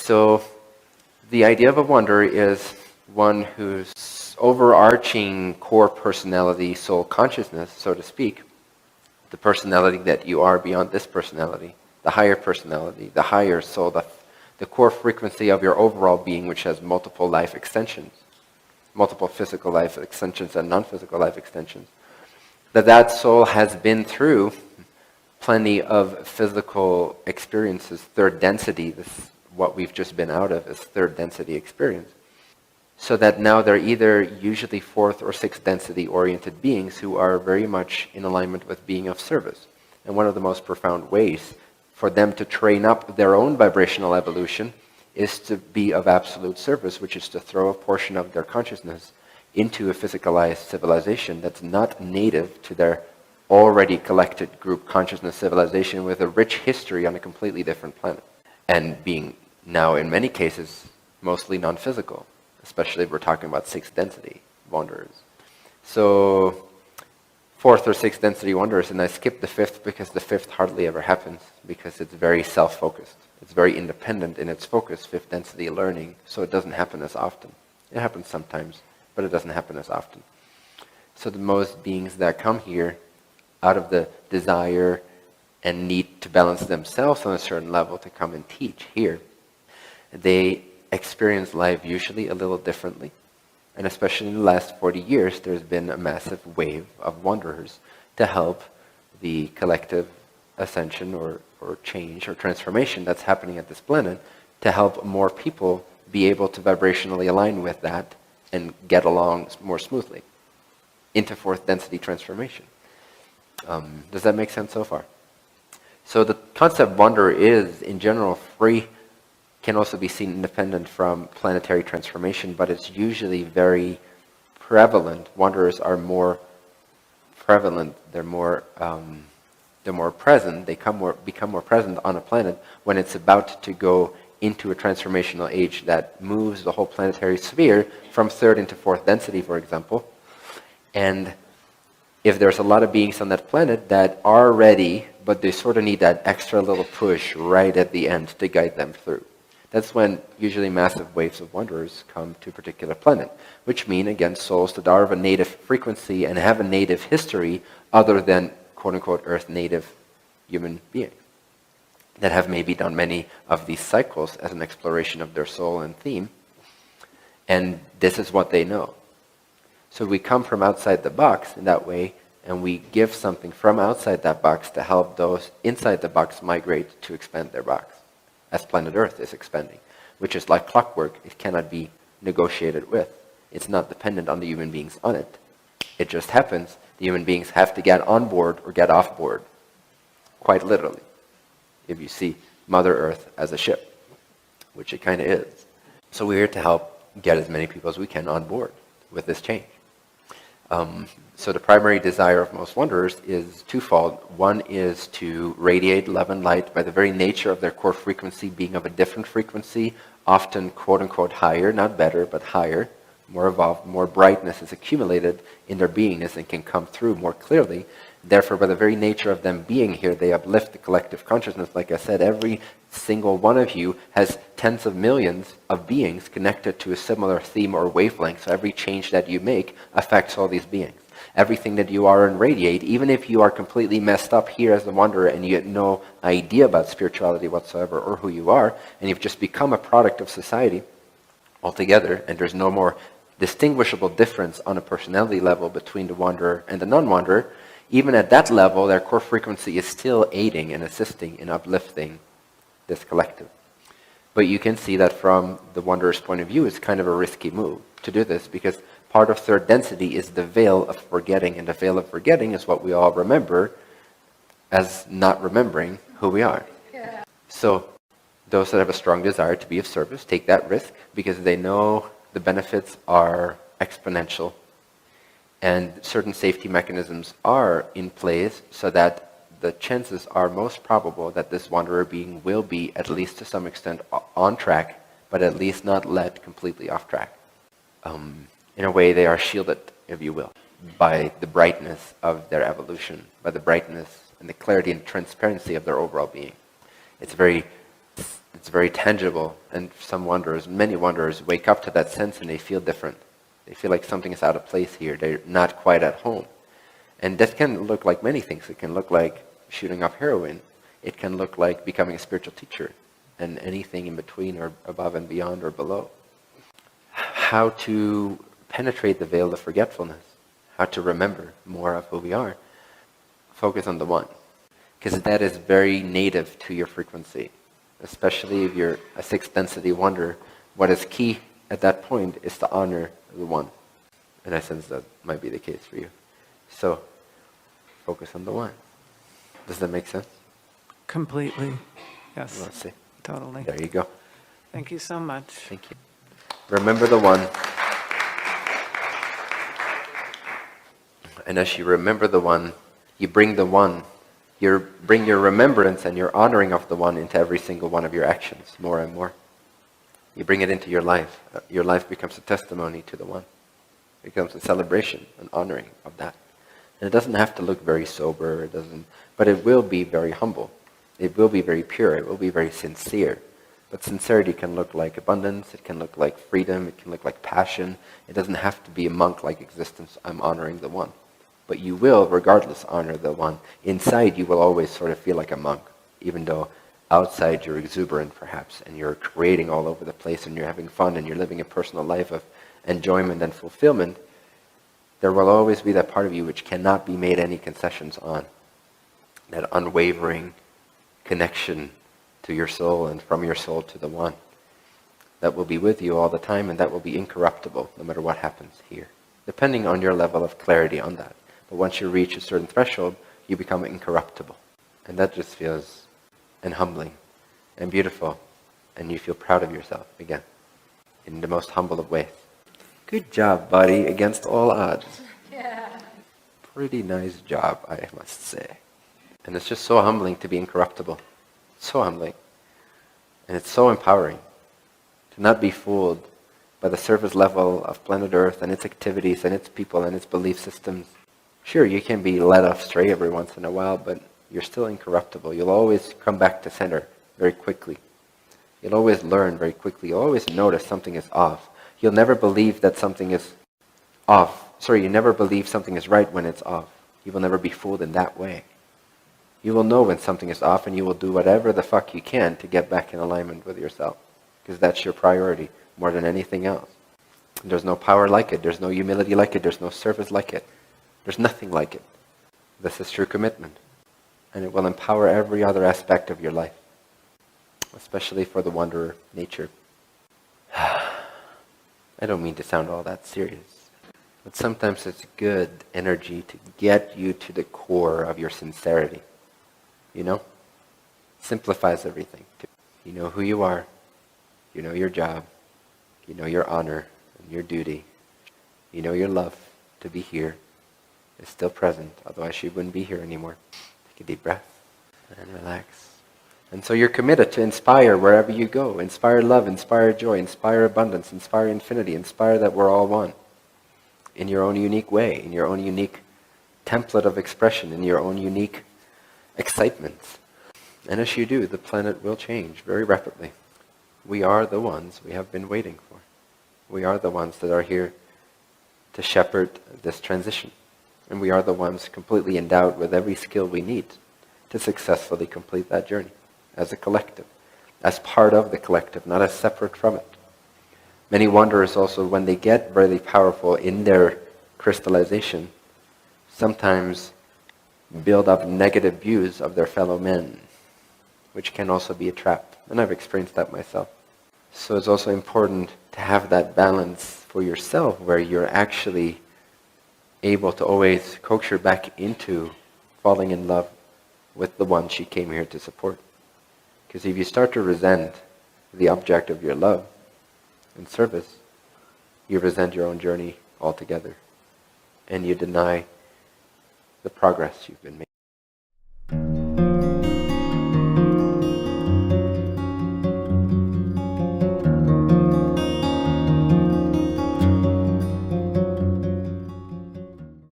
So the idea of a wanderer is one whose overarching core personality, soul consciousness, so to speak, the personality that you are beyond this personality, the higher soul, the core frequency of your overall being, which has multiple life extensions, multiple physical life extensions and non-physical life extensions, that soul has been through plenty of physical experiences, third density, this what we've just been out of is third density experience. So that now they're either usually fourth or sixth density oriented beings who are very much in alignment with being of service. And one of the most profound ways for them to train up their own vibrational evolution is to be of absolute service, which is to throw a portion of their consciousness into a physicalized civilization that's not native to their already collected group consciousness civilization with a rich history on a completely different planet. And being now, in many cases, mostly non-physical, especially if we're talking about sixth density wanderers. So fourth or sixth density wanderers, and I skipped the fifth because the fifth hardly ever happens because it's very self-focused. It's very independent in its focus, fifth density learning, so it doesn't happen as often. It happens sometimes, but it doesn't happen as often. So the most beings that come here out of the desire and need to balance themselves on a certain level to come and teach here, they experience life usually a little differently. And especially in the last 40 years, there's been a massive wave of wanderers to help the collective ascension or change or transformation that's happening at this planet, to help more people be able to vibrationally align with that and get along more smoothly into fourth density transformation. Does that make sense so far? So the concept wanderer is, in general, free, can also be seen independent from planetary transformation, but it's usually very prevalent. Wanderers are more prevalent. They're more present. They become more present on a planet when it's about to go into a transformational age that moves the whole planetary sphere from third into fourth density, for example. And if there's a lot of beings on that planet that are ready, but they sort of need that extra little push right at the end to guide them through. That's when usually massive waves of wanderers come to a particular planet, which mean, again, souls that are of a native frequency and have a native history other than, quote-unquote, Earth native human beings, that have maybe done many of these cycles as an exploration of their soul and theme, and this is what they know. So we come from outside the box in that way, and we give something from outside that box to help those inside the box migrate to expand their box, as planet Earth is expanding, which is like clockwork. It cannot be negotiated with. It's not dependent on the human beings on it. It just happens. The human beings have to get on board or get off board, quite literally, if you see Mother Earth as a ship, which it kind of is. So we're here to help get as many people as we can on board with this change. So the primary desire of most wanderers is twofold. One is to radiate love and light by the very nature of their core frequency being of a different frequency, often quote-unquote higher, not better, but higher, more evolved, more brightness is accumulated in their beingness and can come through more clearly. Therefore, by the very nature of them being here, they uplift the collective consciousness. Like I said, every single one of you has tens of millions of beings connected to a similar theme or wavelength. So every change that you make affects all these beings. Everything that you are and radiate, even if you are completely messed up here as a wanderer and you have no idea about spirituality whatsoever or who you are, and you've just become a product of society altogether, and there's no more distinguishable difference on a personality level between the wanderer and the non-wanderer, even at that level, their core frequency is still aiding and assisting in uplifting this collective. But you can see that from the wanderer's point of view, it's kind of a risky move to do this, because part of third density is the veil of forgetting, and the veil of forgetting is what we all remember as not remembering who we are. Yeah. So those that have a strong desire to be of service take that risk because they know the benefits are exponential, and certain safety mechanisms are in place so that the chances are most probable that this wanderer being will be, at least to some extent, on track, but at least not led completely off track. In a way, they are shielded, if you will, by the brightness of their evolution, by the brightness and the clarity and transparency of their overall being. It's very It's very tangible, and some wanderers, many wanderers, wake up to that sense and they feel different. They feel like something is out of place here. They're not quite at home. And that can look like many things. It can look like shooting up heroin. It can look like becoming a spiritual teacher, and anything in between or above and beyond or below. How to penetrate the veil of forgetfulness. How to remember more of who we are. Focus on the one. Because that is very native to your frequency. Especially if you're a sixth density wanderer, what is key at that point is to honor the one. And I sense that might be the case for you. So, focus on the one. Does that make sense? Completely. Yes. Let's see. Totally. There you go. Thank you so much. Thank you. Remember the one. And as you remember the one, you bring the one. You bring your remembrance and your honoring of the one into every single one of your actions, more and more. You bring it into your life. Your life becomes a testimony to the one. It becomes a celebration, an honoring of that. And it doesn't have to look very sober, but it will be very humble. It will be very pure. It will be very sincere. But sincerity can look like abundance. It can look like freedom. It can look like passion. It doesn't have to be a monk-like existence. I'm honoring the one. But you will, regardless, honor the one. Inside, you will always sort of feel like a monk, even though outside you're exuberant, perhaps, and you're creating all over the place, and you're having fun, and you're living a personal life of enjoyment and fulfillment. There will always be that part of you which cannot be made any concessions on. That unwavering connection to your soul and from your soul to the one. That will be with you all the time, and that will be incorruptible, no matter what happens here. Depending on your level of clarity on that. But once you reach a certain threshold, you become incorruptible. And that just feels and humbling and beautiful. And you feel proud of yourself again, in the most humble of ways. Good job, buddy, against all odds. Yeah. Pretty nice job, I must say. And it's just so humbling to be incorruptible. So humbling. And it's so empowering to not be fooled by the surface level of planet Earth and its activities and its people and its belief systems. Sure, you can be led astray every once in a while, but you're still incorruptible. You'll always come back to center very quickly. You'll always learn very quickly. You'll always notice something is off. You'll never believe that something is off. Sorry, you never believe something is right when it's off. You will never be fooled in that way. You will know when something is off, and you will do whatever the fuck you can to get back in alignment with yourself. Because that's your priority more than anything else. There's no power like it. There's no humility like it. There's no service like it. There's nothing like it. This is true commitment. And it will empower every other aspect of your life. Especially for the wanderer nature. I don't mean to sound all that serious. But sometimes it's good energy to get you to the core of your sincerity. You know? Simplifies everything. You know who you are. You know your job. You know your honor and your duty. You know your love to be here is still present. Otherwise you wouldn't be here anymore. Take a deep breath and relax. And so you're committed to inspire wherever you go. Inspire love, inspire joy, inspire abundance, inspire infinity, inspire that we're all one. In your own unique way, in your own unique template of expression, in your own unique excitement. And as you do, the planet will change very rapidly. We are the ones we have been waiting for. We are the ones that are here to shepherd this transition. And we are the ones completely endowed with every skill we need to successfully complete that journey as a collective, as part of the collective, not as separate from it. Many wanderers also, when they get really powerful in their crystallization, sometimes build up negative views of their fellow men, which can also be a trap. And I've experienced that myself. So it's also important to have that balance for yourself where you're actually able to always coax her back into falling in love with the one she came here to support. Because if you start to resent the object of your love and service, you resent your own journey altogether. And you deny the progress you've been making.